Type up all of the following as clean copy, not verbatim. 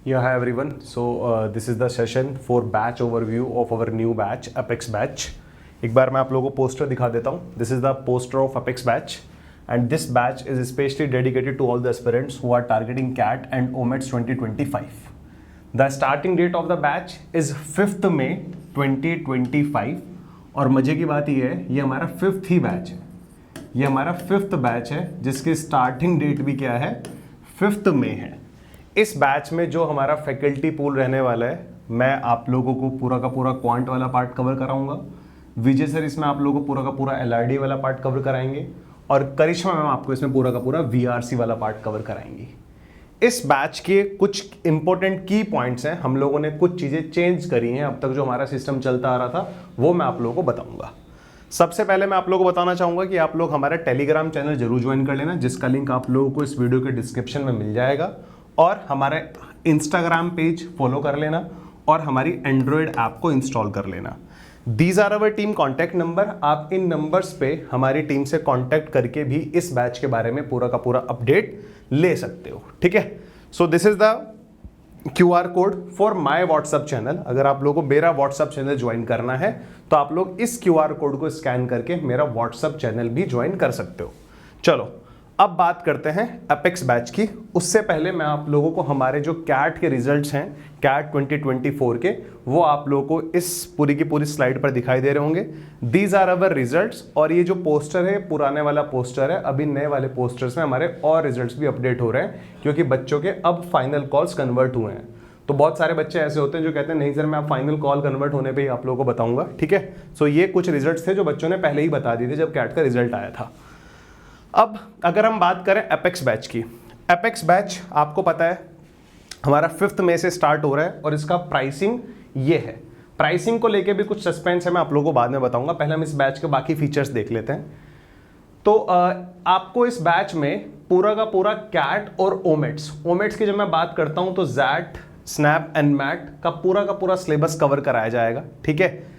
Yeah, hi everyone. This is the session for batch overview of our new batch, Apex batch. एक बार मैं आप लोगों को poster दिखा देता हूँ. This is the poster of Apex batch, and this batch is especially dedicated to all the aspirants who are targeting CAT and OMETS 2025. The starting date of the batch is 5th May 2025 और मजे की बात ये है, ये हमारा 5th ही batch है. ये हमारा 5th बैच है जिसकी स्टार्टिंग डेट भी क्या है, 5th मई है. इस बैच में जो हमारा फैकल्टी पूल रहने वाला है, मैं आप लोगों को पूरा का पूरा क्वांट वाला पार्ट कवर कराऊंगा. विजय सर इसमें आप लोगों को पूरा का पूरा एलआरडी वाला पार्ट कवर कराएंगे और करिश्मा मैम आपको इसमें पूरा का पूरा वीआरसी वाला पार्ट कवर कराएंगी. इस बैच के कुछ इंपॉर्टेंट की पॉइंट्स हैं. हम लोगों ने कुछ चीज़ें चेंज करी हैं. अब तक जो हमारा सिस्टम चलता आ रहा था वो मैं आप लोगों को बताऊंगा. सबसे पहले मैं आप लोगों को बताना चाहूंगा कि आप लोग हमारा टेलीग्राम चैनल जरूर ज्वाइन कर लेना, जिसका लिंक आप लोगों को इस वीडियो के डिस्क्रिप्शन में मिल जाएगा. और हमारे इंस्टाग्राम पेज फॉलो कर लेना और हमारी एंड्रॉयड ऐप को इंस्टॉल कर लेना. These are our team contact number. आप इन नंबर्स पे हमारी टीम से कॉन्टैक्ट करके भी इस बैच के बारे में पूरा का पूरा अपडेट ले सकते हो. ठीक है. So this is the QR code for my WhatsApp channel. अगर आप लोगों को मेरा व्हाट्सएप चैनल ज्वाइन करना है तो आप लोग इस QR कोड को स्कैन करके मेरा व्हाट्सएप चैनल भी ज्वाइन कर सकते हो. चलो अब बात करते हैं अपेक्स बैच की. उससे पहले मैं आप लोगों को हमारे जो कैट के रिजल्ट्स हैं, कैट 2024 के, वो आप लोगों को इस पूरी की पूरी स्लाइड पर दिखाई दे रहे होंगे. These are our results. और ये जो पोस्टर है पुराने वाला पोस्टर है. अभी नए वाले पोस्टर्स में हमारे और रिजल्ट्स भी अपडेट हो रहे हैं क्योंकि बच्चों के अब फाइनल कॉल्स कन्वर्ट हुए हैं. तो बहुत सारे बच्चे ऐसे होते हैं जो कहते हैं नहीं सर मैं आप फाइनल कॉल कन्वर्ट होने पे ही आप लोगों को बताऊंगा. ठीक है. सो ये कुछ रिजल्ट्स थे जो बच्चों ने पहले ही बता दिए थे जब कैट का रिजल्ट आया था. अब अगर हम बात करें अपेक्स बैच की, अपेक्स बैच आपको पता है हमारा 5th मई से स्टार्ट हो रहा है और इसका प्राइसिंग ये है. प्राइसिंग को लेके भी कुछ सस्पेंस है, मैं आप लोगों को बाद में बताऊंगा. पहले हम इस बैच के बाकी फीचर्स देख लेते हैं. तो आपको इस बैच में पूरा का पूरा कैट और ओमेट्स की जब मैं बात करता हूं तो जैट, स्नैप एंड मैट का पूरा सिलेबस कवर कराया जाएगा. ठीक है.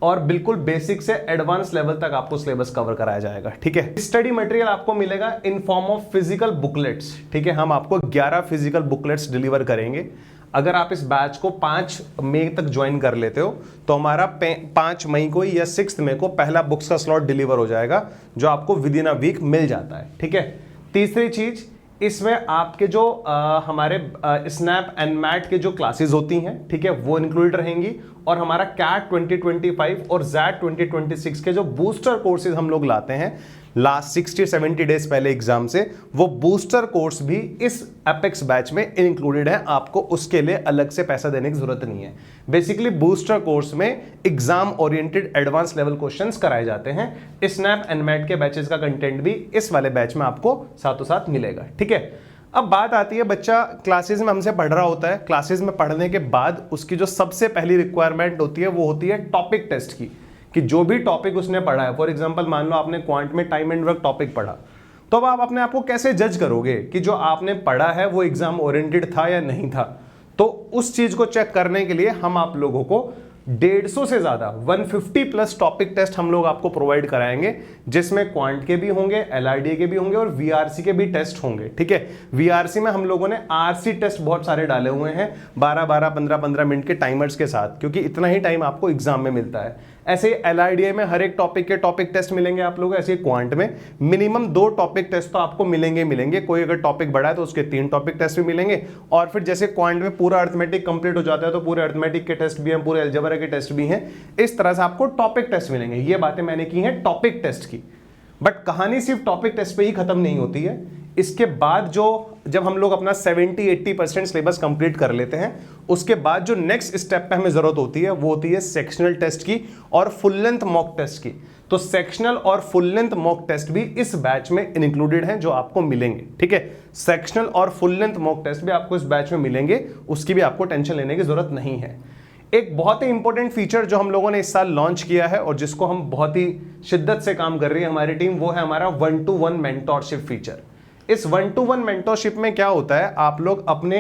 और बिल्कुल बेसिक से एडवांस लेवल तक आपको सिलेबस कवर कराया जाएगा. ठीक है. स्टडी मटेरियल आपको मिलेगा in form of physical booklets. ठीक है. हम आपको 11 फिजिकल बुकलेट्स डिलीवर करेंगे. अगर आप इस बैच को 5 मई तक ज्वाइन कर लेते हो तो हमारा 5 मई को या 6 मई को पहला बुक्स का स्लॉट डिलीवर हो जाएगा जो आपको विद इन अ वीक मिल जाता है. ठीक है. तीसरी चीज, इसमें आपके जो हमारे स्नैप एंड मैट के जो क्लासेस होती हैं, ठीक है, वो इंक्लूडेड रहेंगी. और हमारा कैट 2025 और जैट 2026 के जो बूस्टर कोर्सेज हम लोग लाते हैं लास्ट 60-70 डेज पहले एग्जाम से, वो बूस्टर कोर्स भी इस अपेक्स बैच में इंक्लूडेड है. आपको उसके लिए अलग से पैसा देने की जरूरत नहीं है. बेसिकली बूस्टर कोर्स में exam oriented advance level questions कराए जाते हैं. स्नैप एंड मैट के बैचेस का कंटेंट भी इस वाले बैच में आपको साथों साथ मिलेगा. ठीक है. अब बात आती है, बच्चा क्लासेस में हमसे पढ़ रहा होता है. क्लासेस में पढ़ने के बाद उसकी जो सबसे पहली रिक्वायरमेंट होती है वो होती है टॉपिक टेस्ट की, कि जो भी टॉपिक उसने पढ़ा है. फॉर एग्जांपल मान लो आपने क्वांट में टाइम एंड वर्क टॉपिक पढ़ा, तो अब आप अपने आप को कैसे जज करोगे कि जो आपने पढ़ा है वो एग्जाम ओरिएंटेड था या नहीं था. तो उस चीज को चेक करने के लिए हम आप लोगों को 150 से ज्यादा 150 प्लस टॉपिक टेस्ट हम लोग आपको प्रोवाइड कराएंगे, जिसमें क्वांट के भी होंगे, एलआरडी के भी होंगे और वीआरसी के भी टेस्ट होंगे. ठीक है. वीआरसी में हम लोगों ने आरसी टेस्ट बहुत सारे डाले हुए हैं 12-12, 15-15 मिनट के टाइमर्स के साथ, क्योंकि इतना ही टाइम आपको एग्जाम में मिलता है. ऐसे एलआरडीए में हर एक टॉपिक के टॉपिक टेस्ट मिलेंगे आप लोग. ऐसे क्वांट में मिनिमम 2 टॉपिक टेस्ट तो आपको मिलेंगे. कोई अगर टॉपिक बड़ा है तो उसके 3 टॉपिक टेस्ट भी मिलेंगे. और फिर जैसे क्वांट में पूरा अर्थमेटिक कंप्लीट हो जाता है तो पूरे अर्थमेटिक के टेस्ट भी हैं, पूरे अलजेब्रा के टेस्ट भी हैं. इस तरह से आपको टॉपिक टेस्ट मिलेंगे. ये बातें मैंने की हैं टॉपिक टेस्ट की. बट कहानी सिर्फ टॉपिक टेस्ट पे ही खत्म नहीं होती है. इसके बाद जब हम लोग अपना 70-80% सिलेबस कंप्लीट कर लेते हैं, उसके बाद जो नेक्स्ट स्टेप पे हमें जरूरत होती है वो होती है सेक्शनल टेस्ट की और फुल लेंथ मॉक टेस्ट की. तो सेक्शनल और फुल लेंथ मॉक टेस्ट भी इस बैच में इंक्लूडेड हैं जो आपको मिलेंगे. ठीक है. सेक्शनल और फुल लेंथ मॉक टेस्ट भी आपको इस बैच में मिलेंगे, उसकी भी आपको टेंशन लेने की जरूरत नहीं है. एक बहुत ही इंपॉर्टेंट फीचर जो हम लोगों ने इस साल लॉन्च किया है और जिसको हम बहुत ही शिद्दत से काम कर रही है हमारी टीम, वो है हमारा 1-to-1 मेंटोरशिप फीचर. इस 1-to-1 मेंटोरशिप में क्या होता है, आप लोग अपने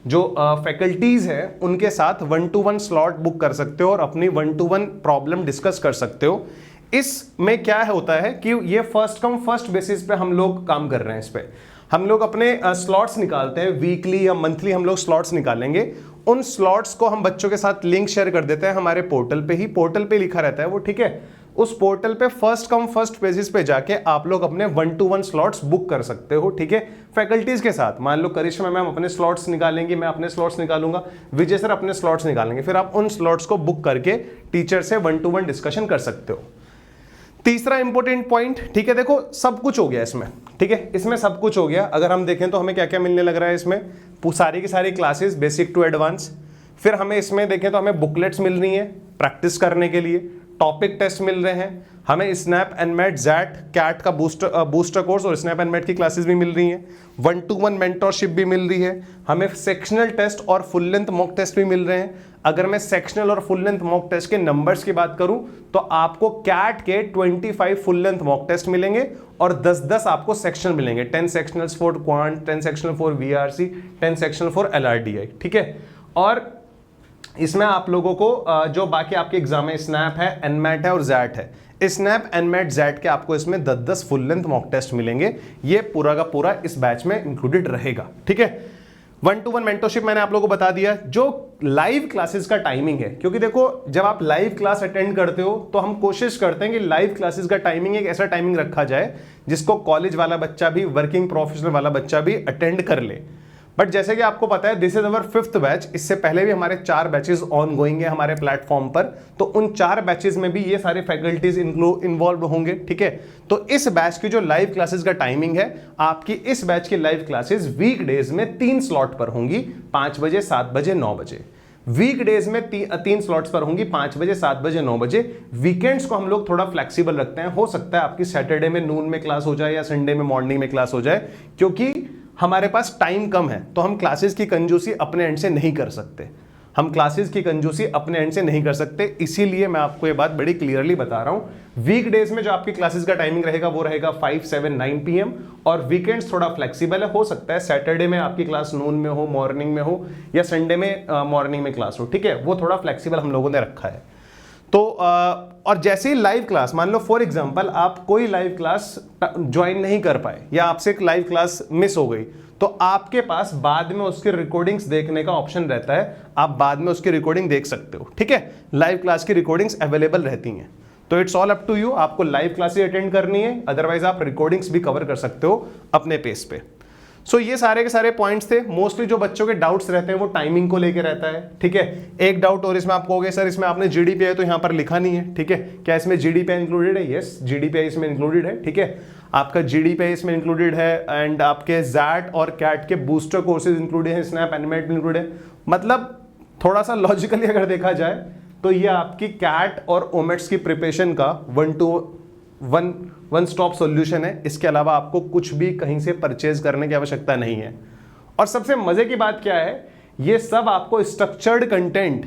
जो फैकल्टीज है उनके साथ 1-to-1 स्लॉट बुक कर सकते हो और अपनी 1-to-1 प्रॉब्लम डिस्कस कर सकते हो. इसमें क्या होता है कि ये फर्स्ट कम फर्स्ट बेसिस पे हम लोग काम कर रहे हैं. इस पे हम लोग अपने स्लॉट्स निकालते हैं, वीकली या मंथली हम लोग स्लॉट्स निकालेंगे। उन स्लॉट्स को हम बच्चों के साथ लिंक शेयर कर देते हैं हमारे पोर्टल पे ही, पोर्टल पे लिखा रहता है वो, ठीक है। उस पोर्टल पे फर्स्ट कम फर्स्ट बेसिस पे जाके आप लोग अपने 1-to-1 स्लॉट्स बुक कर सकते हो, ठीक है, फैकल्टीज के साथ। मान लो करिश्मा मैम अपने स्लॉट्स निकालेंगी, मैं अपने स्लॉट्स निकालूंगा, विजय सर अपने स्लॉट्स निकालेंगे, फिर आप उन स्लॉट्स को बुक करके टीचर से 1-to-1 डिस्कशन कर सकते हो। तीसरा इंपॉर्टेंट पॉइंट, ठीक है, देखो सब कुछ हो गया इसमें, ठीक है, इसमें सब कुछ हो गया। अगर हम देखें तो हमें क्या क्या मिलने लग रहा है इसमें, सारी की सारी क्लासेस बेसिक टू एडवांस। फिर हमें इसमें देखें तो हमें बुकलेट्स मिल रही हैं प्रैक्टिस करने के लिए, टॉपिक टेस्ट मिल रहे हैं, हमें स्नैप एनमेट जैट कैट का बूस्टर कोर्स और स्नैप एनमेट की क्लासेस भी मिल रही हैं, 1-to-1 मेंटरशिप भी मिल रही है, हमें सेक्शनल टेस्ट और फुल लेंथ मॉक टेस्ट भी मिल रहे हैं। अगर मैं सेक्शनल और फुल लेंथ मॉक टेस्ट के नंबर्स की बात करूं तो आपको कैट के 25 फुल लेंथ मॉक टेस्ट मिलेंगे और 10-10 आपको सेक्शनल मिलेंगे, 10 sectionals for quant, 10 sectional for VRC, 10 sectional for LRDI, ठीक है। और इसमें आप लोगों को जो बाकी आपके एग्जाम में स्नैप है, एनमैट है और जैट है, स्नैप एनमैट जैट के आपको इसमें 10-10 फुल लेंथ मॉक टेस्ट मिलेंगे। ये पूरा का पूरा इस बैच में इंक्लूडेड रहेगा, ठीक है। 1-to-1 मेंटरशिप मैंने आप लोगों को बता दिया। जो लाइव क्लासेस का टाइमिंग है, क्योंकि देखो जब आप लाइव क्लास अटेंड करते हो तो हम कोशिश करते हैं कि लाइव क्लासेस का टाइमिंग एक ऐसा टाइमिंग रखा जाए जिसको कॉलेज वाला बच्चा भी, वर्किंग प्रोफेशनल वाला बच्चा भी अटेंड कर ले। बट जैसे कि आपको पता है this is our 5th batch, इससे पहले भी हमारे 4 बैचेस ऑन गोइंग है हमारे प्लेटफॉर्म पर, तो उन 4 बैचेस में भी ये सारे फैकल्टीज इन्वॉल्व होंगे, ठीक है। तो इस बैच की जो लाइव क्लासेस का टाइमिंग है, आपकी इस बैच की लाइव क्लासेस वीकडेज में 3 स्लॉट पर होंगी, 5 बजे, 7 बजे, 9 बजे। वीकडेज में 3 स्लॉट्स पर होंगी, 5 बजे, 7 बजे, 9 बजे। वीकेंड्स को हम लोग थोड़ा फ्लेक्सिबल रखते हैं, हो सकता है आपकी सैटरडे में नून में क्लास हो जाए या संडे में मॉर्निंग में क्लास हो जाए, क्योंकि हमारे पास टाइम कम है तो हम क्लासेस की कंजूसी अपने एंड से नहीं कर सकते, हम क्लासेस की कंजूसी अपने एंड से नहीं कर सकते। इसीलिए मैं आपको ये बात बड़ी क्लियरली बता रहा हूं। वीकडेज में जो आपकी क्लासेस का टाइमिंग रहेगा वो रहेगा 5, 7, 9 PM, और वीकेंड्स थोड़ा फ्लेक्सिबल है, हो सकता है सैटरडे में आपकी क्लास नून में हो, मॉर्निंग में हो, या संडे में मॉर्निंग में क्लास हो, ठीक है, वो थोड़ा फ्लेक्सिबल हम लोगों ने रखा है। तो और जैसे ही लाइव क्लास, मान लो फॉर एग्जांपल आप कोई लाइव क्लास ज्वाइन नहीं कर पाए या आपसे एक लाइव क्लास मिस हो गई, तो आपके पास बाद में उसके रिकॉर्डिंग्स देखने का ऑप्शन रहता है, आप बाद में उसकी रिकॉर्डिंग देख सकते हो, ठीक है। लाइव क्लास की रिकॉर्डिंग्स अवेलेबल रहती हैं, तो it's all up to you, आपको लाइव क्लासेस अटेंड करनी है, अदरवाइज आप रिकॉर्डिंग्स भी कवर कर सकते हो अपने पेस पे। सो ये सारे के सारे पॉइंट्स थे। मोस्टली जो बच्चों के डाउट्स रहते हैं वो टाइमिंग को लेके रहता है, ठीक है। एक डाउट और इसमें आप कहोगे सर इसमें आपने जीडीपीआई तो यहाँ पर लिखा नहीं है, ठीक है, क्या इसमें जीडीपीआई इंक्लूडेड है? यस, जीडीपीआई इसमें इंक्लूडेड है, ठीक है, आपका जीडीपीआई इसमें इंक्लूडेड है, एंड आपके जैट और कैट के बूस्टर कोर्सेज इंक्लूडेड है, स्नैप एनमेट इंक्लूडेड है। मतलब थोड़ा सा लॉजिकली अगर देखा जाए तो ये आपकी कैट और ओमेट्स की प्रिपरेशन का 1 स्टॉप सॉल्यूशन है। इसके अलावा आपको कुछ भी कहीं से परचेज करने की आवश्यकता नहीं है। और सबसे मजे की बात क्या है, ये सब आपको structured content,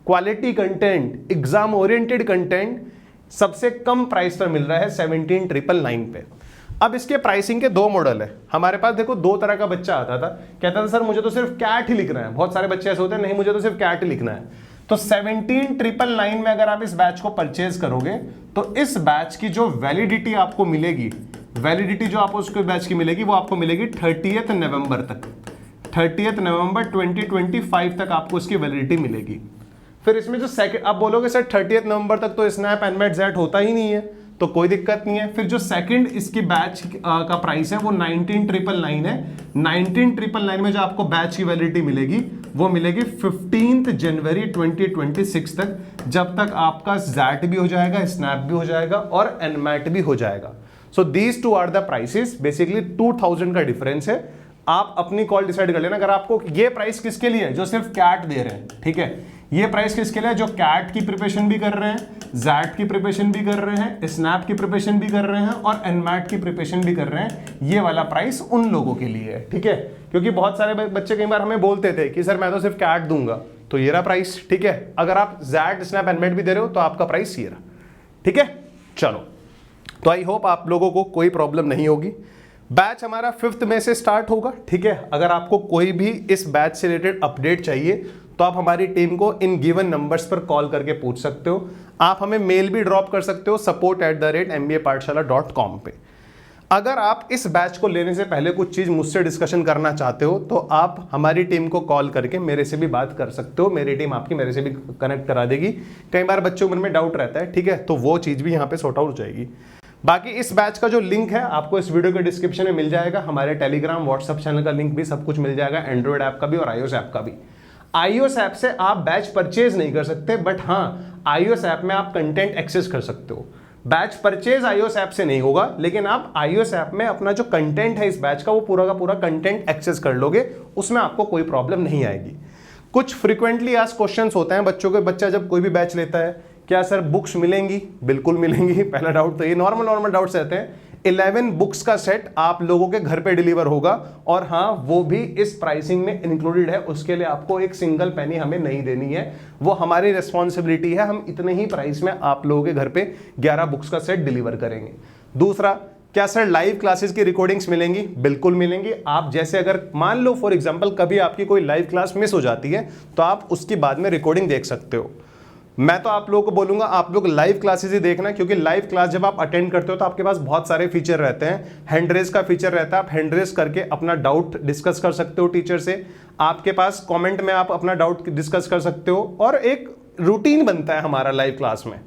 quality content, exam oriented content सबसे कम प्राइस पर मिल रहा है 17,999 पे। अब इसके प्राइसिंग के 2 मॉडल है हमारे पास। देखो 2 तरह का बच्चा आता था, कहता था सर मुझे तो सिर्फ कैट ही लिखना है। बहुत सारे बच्चे ऐसे होते हैं, नहीं मुझे तो सिर्फ कैट ही लिखना है। तो 17,999 में अगर आप इस बैच को परचेज करोगे तो इस बैच की जो वैलिडिटी आपको मिलेगी, वैलिडिटी जो आपको उसके बैच की मिलेगी वो आपको मिलेगी 30 नवंबर तक, 30 नवंबर 2025 तक आपको इसकी वैलिडिटी मिलेगी। फिर इसमें जो सेकंड, आप बोलोगे सर 30 नवंबर तक तो स्नैप एनमेट जेट होता ही नहीं है, तो कोई दिक्कत नहीं है। फिर जो सेकंड इसकी बैच का प्राइस है वो 19,999 है। 19,999 में जो आपको बैच की वैलिडिटी मिलेगी वो मिलेगी 15 जनवरी 2026 तक, जब तक आपका जैट भी हो जाएगा, स्नैप भी हो जाएगा और एनमेट भी हो जाएगा। So these two are the prices, basically 2000 का डिफरेंस है। आप अपनी कॉल डिसाइड कर लेना। अगर आपको ये प्राइस किसके लिए है, जो सिर्फ कैट दे रहे हैं, ठीक है, ये प्राइस किसके लिए है, जो कैट की प्रिपरेशन भी कर रहे हैं, जैट की प्रिपरेशन भी कर रहे हैं, स्नैप की प्रिपरेशन भी कर रहे हैं और एनमैट की प्रिपरेशन भी कर रहे हैं, ये वाला प्राइस उन लोगों के लिए है, ठीक है। क्योंकि बहुत सारे बच्चे कई बार हमें बोलते थे कि सर मैं तो सिर्फ कैट दूंगा, तो ये रहा प्राइस, ठीक है। अगर आप जैट, स्नैप, एनमैट भी दे रहे हो तो आपका प्राइस ये रहा, ठीक है। चलो, तो आई होप आप लोगों को कोई प्रॉब्लम नहीं होगी। बैच हमारा 5 मई से स्टार्ट होगा, ठीक है। अगर आपको कोई भी इस बैच से रिलेटेड अपडेट चाहिए तो आप हमारी टीम को इन गिवन नंबर्स पर कॉल करके पूछ सकते हो। आप हमें मेल भी ड्रॉप कर सकते हो support@mbapathshala.com पे। अगर आप इस बैच को लेने से पहले कुछ चीज मुझसे डिस्कशन करना चाहते हो तो आप हमारी टीम को कॉल करके मेरे से भी बात कर सकते हो, मेरी टीम आपकी मेरे से भी कनेक्ट करा देगी। कई बार बच्चों के मन में डाउट रहता है, ठीक है, तो वो चीज भी यहाँ पे सॉर्ट आउट हो जाएगी। बाकी इस बैच का जो लिंक है आपको इस वीडियो के डिस्क्रिप्शन में मिल जाएगा, हमारे टेलीग्राम व्हाट्सएप चैनल का लिंक भी सब कुछ मिल जाएगा, एंड्रॉइड ऐप का भी और iOS ऐप का भी। iOS ऐप से आप बैच परचेज नहीं कर सकते, बट हाँ iOS ऐप में आप कंटेंट एक्सेस कर सकते हो। बैच परचेज iOS ऐप से नहीं होगा, लेकिन आप iOS ऐप में अपना जो कंटेंट है इस बैच का वो पूरा का पूरा कंटेंट एक्सेस कर लोगे, उसमें आपको कोई प्रॉब्लम नहीं आएगी। कुछ फ्रीक्वेंटली आस्क्ड क्वेश्चंस होते हैं बच्चों के, बच्चा जब कोई भी बैच लेता है, क्या सर बुक्स मिलेंगी? बिल्कुल मिलेंगी। पहला डाउट तो ये नॉर्मल डाउट्स रहते हैं। 11 बुक्स का सेट आप लोगों के घर पे डिलीवर होगा, और हाँ वो भी इस प्राइसिंग में इंक्लूडेड है, उसके लिए आपको एक सिंगल पेनी हमें नहीं देनी है, वो हमारी रिस्पॉन्सिबिलिटी है। हम इतने ही प्राइस में आप लोगों के घर पे 11 बुक्स का सेट डिलीवर करेंगे। दूसरा, क्या सर लाइव क्लासेस की रिकॉर्डिंग्स मिलेंगी? बिल्कुल मिलेंगी। आप जैसे अगर मान लो फॉर एग्जांपल कभी आपकी कोई लाइव क्लास मिस हो जाती है तो आप उसकी बाद में रिकॉर्डिंग देख सकते हो। मैं तो आप लोगों को बोलूंगा आप लोग लाइव क्लासेस ही देखना, क्योंकि लाइव क्लास जब आप अटेंड करते हो तो आपके पास बहुत सारे फीचर रहते हैं। हैंड रेज का फीचर रहता है, आप हैंड रेज करके अपना डाउट डिस्कस कर सकते हो टीचर से। आपके पास कमेंट में आप अपना डाउट डिस्कस कर सकते हो, और एक रूटीन बनता है हमारा लाइव क्लास में,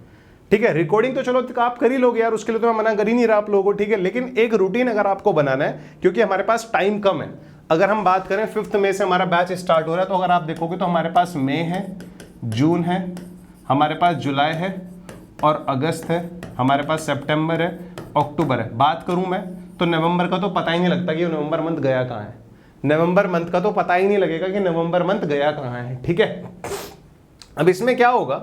ठीक है। रिकॉर्डिंग तो चलो आप कर ही लोगे यार, उसके लिए तो मैं मना कर ही नहीं रहा आप लोगों को, ठीक है, लेकिन एक रूटीन अगर आपको बनाना है, क्योंकि हमारे पास टाइम कम है। अगर हम बात करें 5 मई से हमारा बैच स्टार्ट हो रहा है, तो अगर आप देखोगे तो हमारे पास मई है, जून है, हमारे पास जुलाई है और अगस्त है, हमारे पास सितंबर है, अक्टूबर है। बात करूं मैं तो नवंबर का तो पता ही नहीं लगता कि नवंबर मंथ गया कहाँ है। नवंबर मंथ का तो पता ही नहीं लगेगा कि नवंबर मंथ गया कहाँ है, ठीक है। अब इसमें क्या होगा,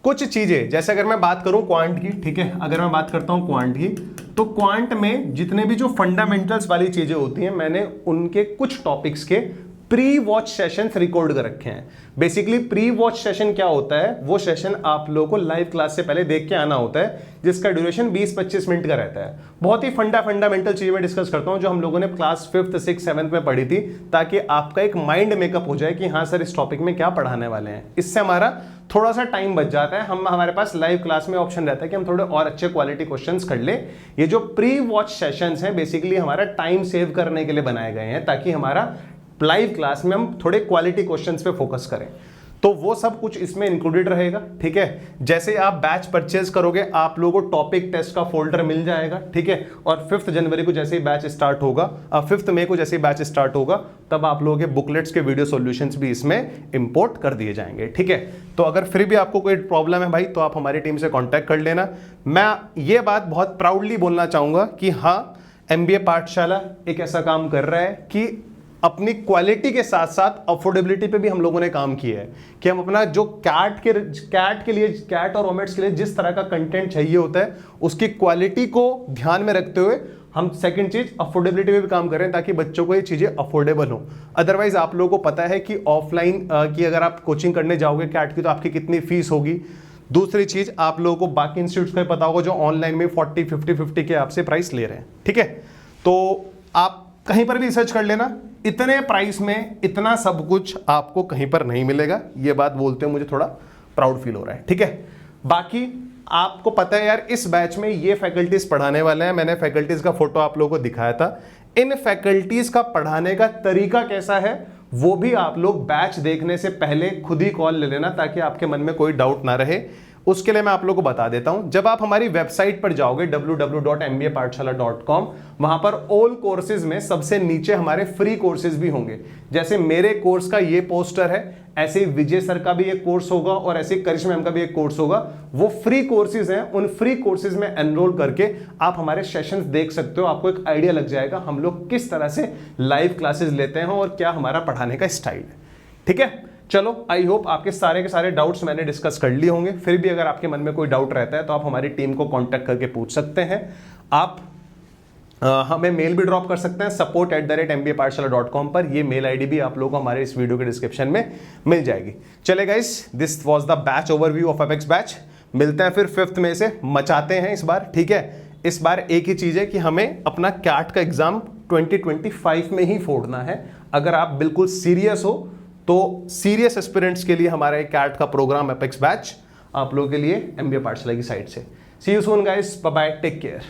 कुछ चीजें जैसे अगर मैं बात करूं क्वांट की, ठीक है, अगर मैं बात करता हूं क्वांट की, तो क्वांट में जितने भी जो फंडामेंटल्स वाली चीजें होती हैं, मैंने उनके कुछ टॉपिक्स के प्री वॉच सेशंस रिकॉर्ड कर रखे हैं। बेसिकली प्री वॉच सेशन क्या होता है, वो सेशन आप लोगों को लाइव क्लास से पहले देख के आना होता है, जिसका ड्यूरेशन 20-25 मिनट का रहता है। बहुत ही फंडामेंटल चीजें मैं डिस्कस करता हूं जो हम लोगों ने क्लास 5th, 6th, 7th में पढ़ी थी, ताकि आपका एक माइंड मेकअप हो जाए कि हाँ सर इस टॉपिक में क्या पढ़ाने वाले हैं। इससे हमारा थोड़ा सा टाइम बच जाता है। हमारे पास लाइव क्लास में ऑप्शन रहता है कि हम थोड़े और अच्छे क्वालिटी क्वेश्चंस कर ले। ये जो प्री वॉच सेशंस हैं बेसिकली हमारा टाइम सेव करने के लिए बनाए गए हैं, ताकि हमारा लाइव क्लास में हम थोड़े क्वालिटी क्वेश्चंस पे फोकस करें। तो वो सब कुछ इसमें इंक्लूडेड रहेगा, ठीक है। जैसे आप बैच परचेज करोगे आप लोगों को टॉपिक टेस्ट का फोल्डर मिल जाएगा, ठीक है। और 5 जनवरी को जैसे ही बैच स्टार्ट होगा, 5 मई को जैसे ही बैच स्टार्ट होगा, तब आप लोगों के बुकलेट्स के वीडियो सॉल्यूशंस भी इसमें इंपोर्ट कर दिए जाएंगे, ठीक है। तो अगर फिर भी आपको कोई प्रॉब्लम है भाई, तो आप हमारी टीम से कॉन्टैक्ट कर लेना। मैं ये बात बहुत प्राउडली बोलना चाहूंगा कि हाँ, MBA पाठशाला एक ऐसा काम कर रहा है कि अपनी क्वालिटी के साथ साथ अफोर्डेबिलिटी पे भी हम लोगों ने काम किया है, कि हम अपना जो कैट और ओमेट्स के लिए जिस तरह का कंटेंट चाहिए होता है उसकी क्वालिटी को ध्यान में रखते हुए हम सेकंड चीज अफोर्डेबिलिटी पे भी काम कर रहे हैं, ताकि बच्चों को ये चीजें अफोर्डेबल हो। अदरवाइज आप लोगों को पता है कि ऑफलाइन की अगर आप कोचिंग करने जाओगे कैट की, तो आपकी कितनी फीस होगी। दूसरी चीज आप लोगों को बाकी इंस्टीट्यूट्स का पता होगा जो ऑनलाइन में 40-50 के आपसे प्राइस ले रहे हैं, ठीक है। तो आप कहीं पर भी रिसर्च कर लेना, इतने प्राइस में इतना सब कुछ आपको कहीं पर नहीं मिलेगा। ये बात बोलते हुए मुझे थोड़ा प्राउड फील हो रहा है, ठीक है। बाकी आपको पता है यार, इस बैच में ये फैकल्टीज पढ़ाने वाले हैं। मैंने फैकल्टीज का फोटो आप लोगों को दिखाया था। इन फैकल्टीज का पढ़ाने का तरीका कैसा है वो भी आप लोग बैच देखने से पहले खुद ही कॉल ले लेना, ताकि आपके मन में कोई डाउट ना रहे। उसके लिए मैं आप लोगों को बता देता हूं। जब आप हमारी वेबसाइट पर जाओगे www.mbapathshala.com, वहां पर ऑल कोर्सेज में सबसे नीचे हमारे फ्री कोर्सेज भी होंगे। जैसे मेरे कोर्स का ये पोस्टर है, ऐसे ही विजय सर का भी एक कोर्स होगा और ऐसे करिश्मा मैम का भी एक कोर्स होगा। वो फ्री कोर्सेज हैं, उन फ्री कोर्सेज में एनरोल करके आप हमारे सेशंस देख सकते हो। आपको एक आइडिया लग जाएगा हम लोग किस तरह से लाइव क्लासेस लेते हैं और क्या हमारा पढ़ाने का स्टाइल है, ठीक है। चलो, आई होप आपके सारे के सारे डाउट्स मैंने डिस्कस कर लिए होंगे। फिर भी अगर आपके मन में कोई डाउट रहता है तो आप हमारी टीम को कांटेक्ट करके पूछ सकते हैं। आप हमें मेल भी ड्रॉप कर सकते हैं support@mbapathshala.com पर। ये मेल आईडी भी आप लोगों को हमारे इस वीडियो के डिस्क्रिप्शन में मिल जाएगी। चले guys, this was the batch overview of apex batch. मिलते हैं फिर 5th मई से, मचाते हैं इस बार, ठीक है। इस बार एक ही चीज है कि हमें अपना कैट का एग्जाम 2025 में ही फोड़ना है। अगर आप बिल्कुल सीरियस हो तो सीरियस एस्पिरेंट्स के लिए हमारा एक कैट का प्रोग्राम एपेक्स बैच आप लोगों के लिए MBA पाठशाला की साइड से। See you soon guys, bye bye, take care.